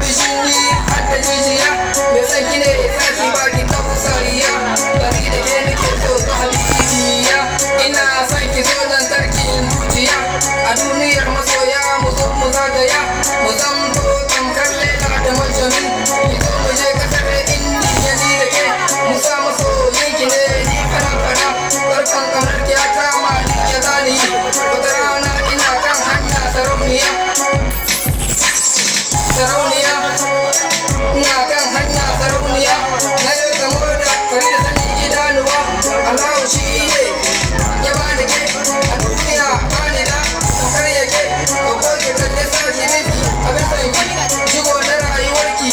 bishini hadda jijiya me san kine saki baki ta kusariya bari da ke nake so ta habibiya ina son ki zo dan tarkin zuciya a duniyar masoya mu zo mu zagaya mu zamto tamkar Laila da Majnun ki zo mu je kasar Indiya ni da ke mu sa masoyin ki ne ni fara barkan kamar ki ta kama ni ya zani wata rana ina kan hanya sarauniya ina kan hanya sarauniya na yau da moda kare da sanin idanuwa Allah shi ne ya bani ke a duniya bani da tamkar yake ko ke kalle saki ne abin san ki shigo da rayuwarki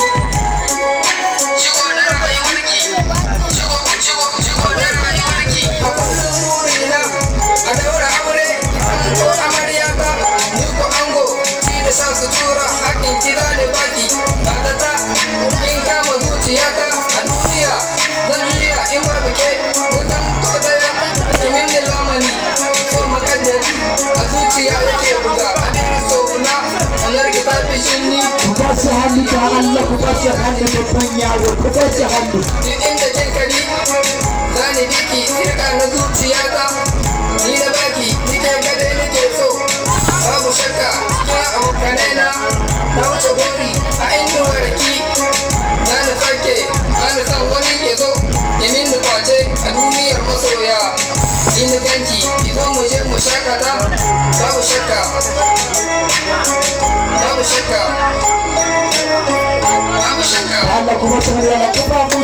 shigo da rayuwarki shigo da rayuwarki a kullum burina a daura aure ko amarya ba ni ko ango shi da sa sutura hakin kira da baki ba da ta in kama zuciyata a duniya zan iya in ba bike wutan ko daya kimin da lamani ko makaddari a zuciya yake buga abin so na anar ki ta fi shinni ku ba shi hannu ta Allah ku ba shi hannu babban yaro ku ba shi hannu duk inda kin kari zani biki sirka na zuciyata ni da baki nike gade nike so babu shakka cikin abokanai na wuce gori a inuwar ki na farke na san wani ke zo ya min kwace a duniyar masoya in ganki ki zo mu je mu shakata babu shakka babu shakka babu shakka Allah kuma sanar da ku ba ku